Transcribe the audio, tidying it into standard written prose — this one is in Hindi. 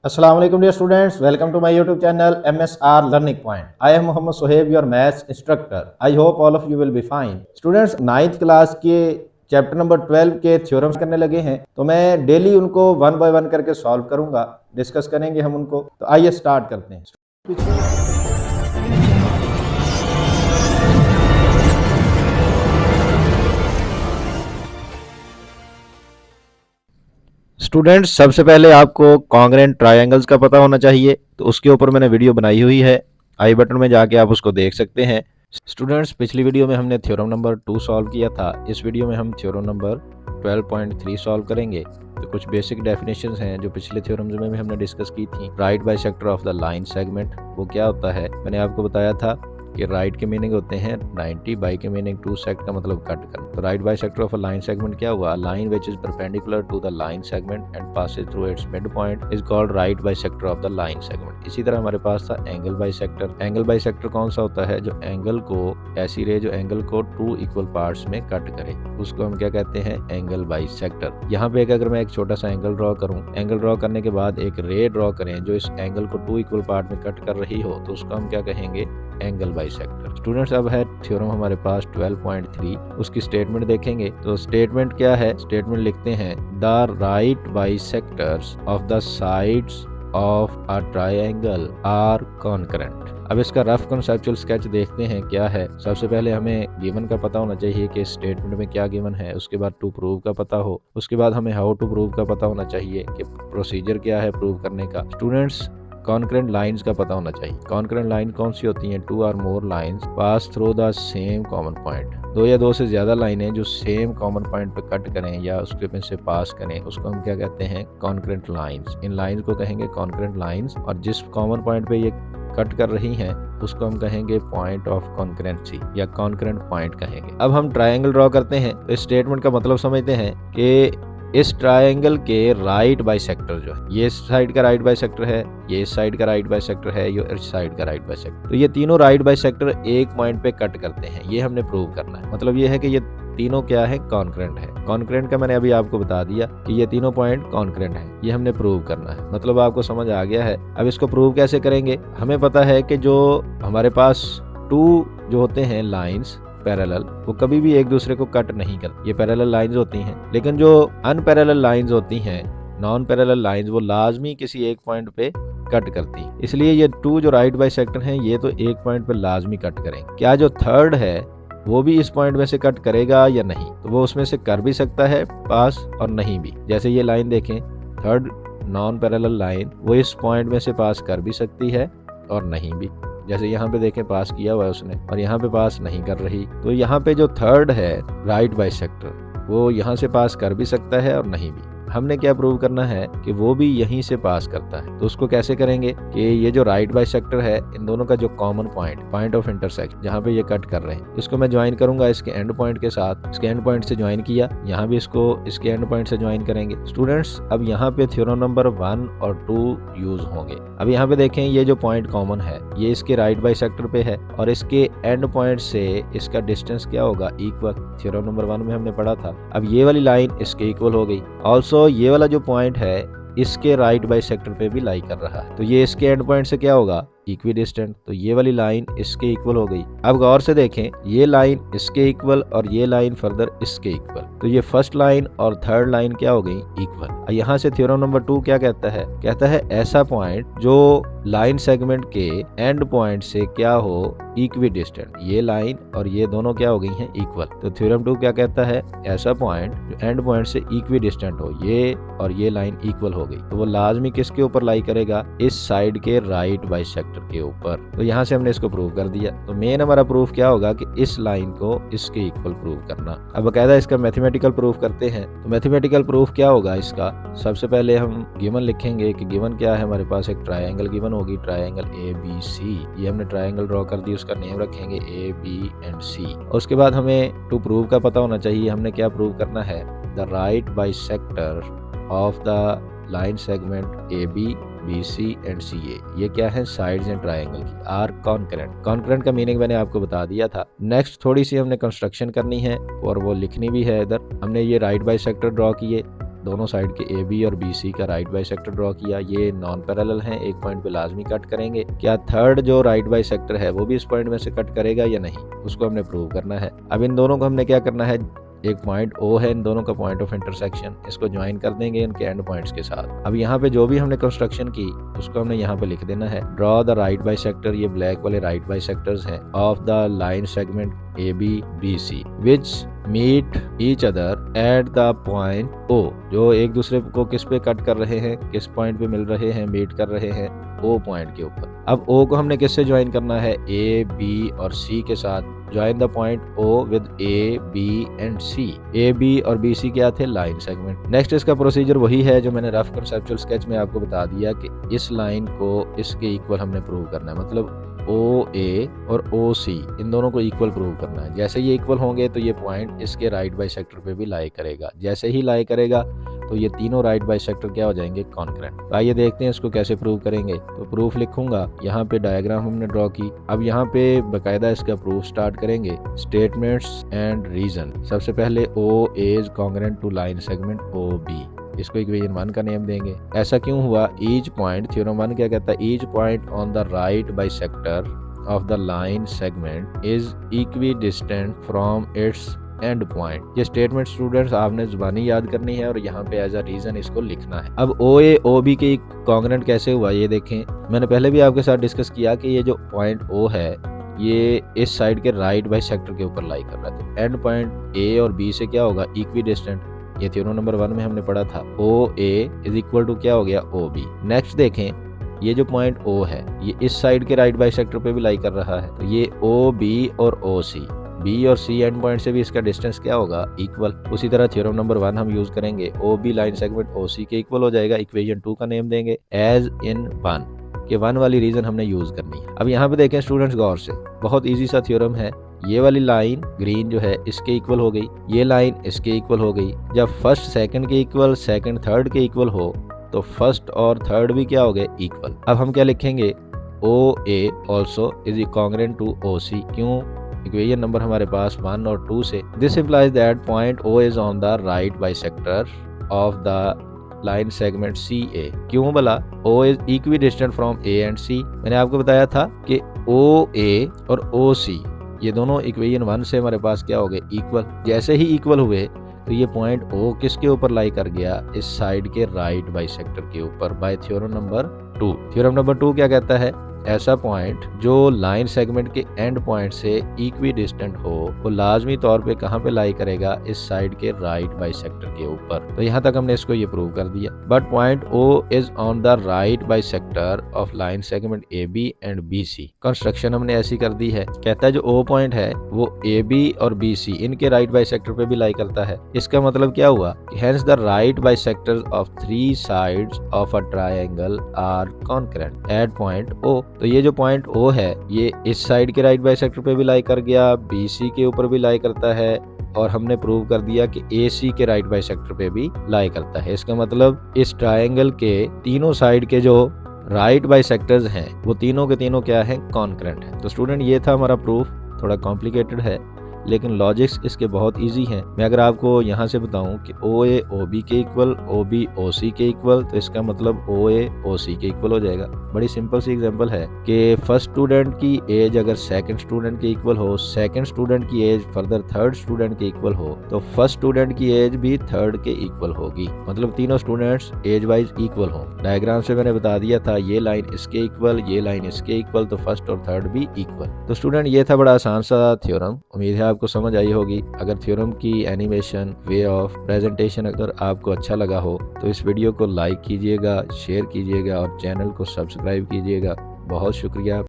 Assalamu alaikum dear students, welcome to my YouTube channel MSR Learning Point. I am Muhammad Sohaib, your maths instructor. I hope all of you will be fine. Students, 9th class के चैप्टर नंबर 12 के थ्योरम्स करने लगे हैं, तो मैं डेली उनको वन बाय वन करके सॉल्व करूंगा, डिस्कस करेंगे हम उनको। तो आइए स्टार्ट करते हैं। स्टूडेंट्स, सबसे पहले आपको कॉन्ग्रेंट ट्रायंगल्स का पता होना चाहिए, तो उसके ऊपर मैंने वीडियो बनाई हुई है, आई बटन में जाके आप उसको देख सकते हैं। स्टूडेंट्स, पिछली वीडियो में हमने थ्योरम नंबर 2 सॉल्व किया था। इस वीडियो में हम थ्योरम नंबर 12.3 सॉल्व करेंगे। तो कुछ बेसिक डेफिनेशंस हैं जो पिछले थ्योरम्स में भी हमने डिस्कस की थी। Right bisector of the line segment वो क्या होता है, मैंने आपको बताया था कि राइट के मीनिंग होते हैं 90, बाई के मीनिंग टू सेक्ट का मतलब कट करना। तो right bisector of a line segment क्या हुआ, line which is perpendicular to the line segment and passes through its mid point is called right bisector of the line segment. इसी तरह हमारे पास था एंगल बाइसेक्टर। एंगल बाइसेक्टर कौन सा होता है, जो एंगल को ऐसी रे जो एंगल को 2 इक्वल पार्ट्स में कट करे, उसको हम क्या कहते हैं, एंगल बाइसेक्टर। यहाँ पे अगर मैं एक छोटा सा एंगल ड्रॉ करूँ, एंगल ड्रॉ करने के बाद एक रे ड्रॉ करें जो इस एंगल को 2 इक्वल पार्ट में कट कर रही हो, तो उसको हम क्या कहेंगे, एंगल बाइसेक्टर। स्टूडेंट्स, अब है थ्योरम हमारे पास 12.3, उसकी स्टेटमेंट देखेंगे। तो स्टेटमेंट क्या है, स्टेटमेंट लिखते हैं the right bisectors of the sides of a triangle are concurrent. अब इसका रफ कंसेप्चुअल स्केच देखते हैं क्या है। सबसे पहले हमें गिवन का पता होना चाहिए कि स्टेटमेंट में क्या गिवन है, उसके बाद टू प्रूव का पता हो, उसके बाद हमें हाउ टू प्रूव का पता होना चाहिए कि प्रोसीजर क्या है प्रूव करने का। स्टूडेंट्स, कॉन्करेंट लाइंस का पता होना चाहिए। कॉन्करेंट लाइन कौन सी होती हैं, 2 और more lines pass through the same common point. 2 या 2 से ज्यादा लाइनें जो सेम कॉमन पॉइंट पे कट करें या उसके में से पास करें, उसको हम क्या कहते हैं, कॉन्करेंट लाइंस। इन लाइंस को कहेंगे कॉन्करेंट लाइंस, और जिस कॉमन पॉइंट पे ये कट कर रही हैं उसको हम कहेंगे पॉइंट ऑफ कॉन्करेंसी या कॉन्करेंट पॉइंट कहेंगे। अब हम ट्रायंगल ड्रॉ करते हैं, तो स्टेटमेंट का मतलब समझते हैं कि इस ट्रायंगल के राइट बाइसेक्टर जो है, ये इस साइड का राइट बाइसेक्टर है, ये इस साइड का राइट बाइसेक्टर है, ये इस साइड का राइट बाइसेक्टर। तो ये तीनों राइट बाइसेक्टर एक पॉइंट पे कट करते हैं, ये हमने प्रूव करना है। मतलब ये है कि ये तीनों क्या है, कॉन्करेंट है। कॉन्करेंट का मैंने अभी आपको बता दिया कि ये तीनों पॉइंट कॉन्करेंट है, ये हमने प्रूव करना है। मतलब आपको समझ आ गया है। अब इसको प्रूव कैसे करेंगे, हमें पता है कि जो हमारे पास 2 जो होते हैं लाइंस पैरेलल, वो कभी भी एक दूसरे को कट नहीं करती, ये पैरेलल लाइंस होती हैं। लेकिन जो अनपैरेलल लाइंस होती हैं, नॉन पैरेलल लाइंस, वो लाजमी किसी एक पॉइंट पे कट करती हैं। इसलिए ये 2 जो राइट बाइसेक्टर हैं, ये तो एक पॉइंट पे लाजमी कट करेंगे। क्या जो थर्ड है वो भी इस पॉइंट में से कट करेगा या नहीं, तो वो उसमें से कर भी सकता है पास और नहीं भी। जैसे ये लाइन देखें, थर्ड नॉन पैरेलल लाइन, वो इस पॉइंट में से पास कर भी सकती है और नहीं भी। जैसे यहाँ पे देखें पास किया हुआ है उसने, और यहाँ पे पास नहीं कर रही। तो यहाँ पे जो थर्ड है राइट बाइसेक्टर, वो यहाँ से पास कर भी सकता है और नहीं भी। हमने क्या प्रूव करना है कि वो भी यहीं से पास करता है। तो उसको कैसे करेंगे कि ये जो राइट बाइसेक्टर है, इन दोनों का जो common point, point of intersection, जहाँ पे ये कट कर रहे हैं, इसको मैं ज्वाइन करूंगा इसके एंड पॉइंट के साथ। इसके एंड पॉइंट से ज्वाइन किया, यहाँ भी इसको इसके एंड पॉइंट से ज्वाइन करेंगे। स्टूडेंट्स, अब यहाँ पे थ्योरम नंबर 1 और 2 यूज होंगे। अब यहाँ पे देखें, ये जो पॉइंट कॉमन है ये इसके राइट बाइसेक्टर पे है, और इसके एंड पॉइंट से इसका डिस्टेंस क्या होगा, इक्वल। थ्योरम नंबर 1 में हमने पढ़ा था। अब ये वाली लाइन इसके इक्वल हो गई। ऑल्सो ये वाला जो पॉइंट है इसके राइट बाइसेक्टर पे भी लाई कर रहा है, तो ये इसके एंड पॉइंट से क्या होगा, इक्वी डिस्टेंट। तो ये वाली लाइन इसके इक्वल हो गई। अब गौर से देखें, ये लाइन इसके इक्वल और ये लाइन फर्दर इसके इक्वल, तो ये फर्स्ट लाइन और थर्ड लाइन क्या हो गई, इक्वल। यहाँ से थ्योरम नंबर 2 क्या कहता है, कहता है ऐसा पॉइंट जो लाइन सेगमेंट के एंड पॉइंट से क्या हो, इक्वी डिस्टेंट। ये लाइन और ये दोनों क्या हो गई हैं, इक्वल। तो थ्योरम 2 क्या कहता है, ऐसा पॉइंट जो एंड पॉइंट से इक्वी डिस्टेंट हो, ये और ये लाइन इक्वल हो गई, तो वो लाजमी किसके ऊपर लाई करेगा, इस साइड के राइट बाइसेक्टर के ऊपर। तो यहाँ से हमने इसको प्रूव कर दिया। तो मेन हमारा प्रूफ क्या होगा कि इस लाइन को इसके इक्वल प्रूव करना। अब बकायदा इसका मैथमेटिकल प्रूफ करते हैं। तो मैथमेटिकल प्रूफ क्या होगा इसका, सबसे पहले हम गिवन लिखेंगे कि गिवन क्या है, हमारे पास एक ट्रायंगल गिवन होगी, ट्रायंगल ABC। ये हमने ट्रायंगल ड्रॉ कर दी, उसका नेम रखेंगे A, B, C। उसके बाद हमें टू प्रूव का पता होना चाहिए। हमने क्या प्रूव करना है, the right bisector of the line segment AB, BC and CA, ये क्या है, साइड्स एंड ट्रायंगल की, आर कॉन्करेंट। कॉन्करेंट का मीनिंग मैंने आपको बता दिया था। नेक्स्ट थोड़ी सी हमने कंस्ट्रक्शन करनी है और वो लिखनी भी है इधर। हमने ये राइट बाइसेक्टर ड्रॉ किए, दोनों साइड के ए बी और बी सी का राइट बाइसेक्टर ड्रॉ किया। ये नॉन पैरेलल हैं, एक पॉइंट पे लाजमी कट करेंगे। क्या थर्ड जो राइट बाइसेक्टर है वो भी इस पॉइंट में से कट करेगा या नहीं, उसको हमने प्रूव करना है। अब इन दोनों को हमने क्या करना है, एक पॉइंट O है, इन दोनों का पॉइंट ऑफ इंटरसेक्शन, इसको ज्वाइन कर देंगे इनके एंड पॉइंट्स के साथ। अब यहाँ पे जो भी हमने कंस्ट्रक्शन की उसको हमने यहाँ पे लिख देना है। ड्रॉ द राइट बाइसेक्टर, ये ब्लैक वाले राइट बाइसेक्टर्स हैं, of the line segment ABBC which meet each other at the point O, जो एक दूसरे को किस पे कट कर रहे हैं, किस पॉइंट पे मिल रहे हैं, मीट कर रहे हैं, O पॉइंट के ऊपर। अब O को हमने किससे ज्वाइन करना है, A, B और C के साथ। Join the point O with A, B and C। A, B और B, C क्या थे, लाइन सेगमेंट। नेक्स्ट इसका प्रोसीजर वही है जो मैंने रफ कंसेप्चुअल स्केच में आपको बता दिया कि इस लाइन को इसके इक्वल हमने प्रूव करना है, मतलब OA और OC इन दोनों को इक्वल प्रूव करना है। जैसे ये इक्वल होंगे तो ये पॉइंट इसके राइट बाइसेक्टर पे भी लाई करेगा। जैसे ही लाई करेगा तो ये तीनों राइट बाइसेक्टर क्या हो जाएंगे, कॉन्करेंट। आइए देखते हैं इसको कैसे प्रूव करेंगे। तो प्रूफ लिखूंगा, यहाँ पे डायग्राम हमने ड्रॉ की। अब यहाँ पे बकायदा इसका प्रूफ स्टार्ट करेंगे। Statements and reason. सबसे पहले OA is concurrent to line segment OB, इसको इक्वेशन 1 का नेम देंगे। ऐसा क्यों हुआ, ईच पॉइंट, थ्योरम 1 क्या कहता है, each point on the right bisector of the line segment is equidistant from its and point. ये स्टेटमेंट स्टूडेंट्स आपने जुबानी याद करनी है और यहाँ पे एज अ रीजन इसको लिखना है। अब OA OB के कॉन्ग्रेंट कैसे हुआ ये देखें। मैंने पहले भी आपके साथ डिस्कस किया कि ये जो पॉइंट O है ये इस साइड के राइट बाइसेक्टर के ऊपर लाई कर रहा है, तो एंड पॉइंट A और B से क्या होगा, इक्वी डिस्टेंट। ये थ्योरम नंबर 1 में हमने पढ़ा था, OA इज इक्वल टू क्या हो गया, OB। नेक्स्ट देखें, ये जो पॉइंट O है ये इस साइड के राइट बाइसेक्टर पे भी लाई कर रहा है, तो ये OB और OC, B और C एंड पॉइंट से भी इसका डिस्टेंस क्या होगा, इक्वल। उसी तरह थ्योरम नंबर 1 हम यूज करेंगे, OB लाइन सेगमेंट OC के इक्वल हो जाएगा। इक्वेशन 2 का नेम देंगे एज इन 1 के 1 वाली रीजन हमने यूज करनी है। अब यहाँ पे देखें स्टूडेंट्स गौर से, बहुत इजी सा थ्योरम है। ये वाली लाइन ग्रीन जो है इसके इक्वल हो गई, ये लाइन इसके इक्वल हो गई। जब फर्स्ट सेकंड के इक्वल, सेकंड थर्ड के इक्वल हो तो फर्स्ट और थर्ड भी क्या हो गए, इक्वल। अब हम क्या लिखेंगे, OA also is congruent to OC। क्यों, इक्वेशन नंबर हमारे पास 1 और 2 से। This implies that point O is on the right bisector of the line segment CA। क्यों बोला, O is equidistant from A and C। मैंने आपको बताया था कि OA और OC ये दोनों इक्वेशन 1 से हमारे पास क्या हो गए, इक्वल। जैसे ही इक्वल हुए तो ये पॉइंट O किसके ऊपर लाई कर गया, इस साइड के राइट बाइसेक्टर के ऊपर, bye theorem number 2। Theorem number 2 क्या कहता है, ऐसा पॉइंट जो लाइन सेगमेंट के एंड पॉइंट से इक्वी डिस्टेंट हो वो लाजमी तौर पे कहाँ पे लाई करेगा, इस साइड के राइट बाइसेक्टर के ऊपर। तो यहाँ तक हमने इसको ये प्रूव कर दिया। But point O is on the right bisector of line segment AB and BC। Construction हमने ऐसी कर दी है, कहता है जो O पॉइंट है वो AB और BC इनके राइट बाइसेक्टर पे भी लाई करता है। इसका मतलब क्या हुआ, hence the right bisectors of 3 sides of a triangle are concurrent at point O। तो ये जो पॉइंट O है ये इस साइड के राइट बाइसेक्टर पे भी लाई कर गया, BC के ऊपर भी लाई करता है, और हमने प्रूव कर दिया कि AC के राइट बाइसेक्टर पे भी लाई करता है। इसका मतलब इस ट्रायंगल के तीनों साइड के जो राइट बाइसेक्टर्स हैं वो तीनों के तीनों क्या है, कॉन्करेंट है। तो स्टूडेंट ये था हमारा प्रूफ, थोड़ा कॉम्प्लिकेटेड है लेकिन लॉजिक्स इसके बहुत इजी हैं। मैं अगर आपको यहाँ से बताऊँ कि OA OB के इक्वल, OB OC के इक्वल, तो इसका मतलब OA OC के इक्वल हो जाएगा। बड़ी सिंपल सी एग्जांपल है कि फर्स्ट स्टूडेंट की एज अगर सेकंड स्टूडेंट के इक्वल हो, सेकंड स्टूडेंट की एज फर्दर थर्ड स्टूडेंट के इक्वल हो, तो फर्स्ट स्टूडेंट की एज भी थर्ड के इक्वल होगी, मतलब तीनों स्टूडेंट्स एज वाइज इक्वल हो। डायग्राम से मैंने बता दिया था, ये लाइन इसके इक्वल, ये लाइन इसके इक्वल, तो फर्स्ट और थर्ड भी इक्वल। तो स्टूडेंट ये था बड़ा आसान सा थ्योरम, उम्मीद है आपको समझ आई होगी। अगर थ्योरम की एनिमेशन, वे ऑफ प्रेजेंटेशन अगर आपको अच्छा लगा हो तो इस वीडियो को लाइक कीजिएगा, शेयर कीजिएगा और चैनल को सब्सक्राइब कीजिएगा। बहुत शुक्रिया।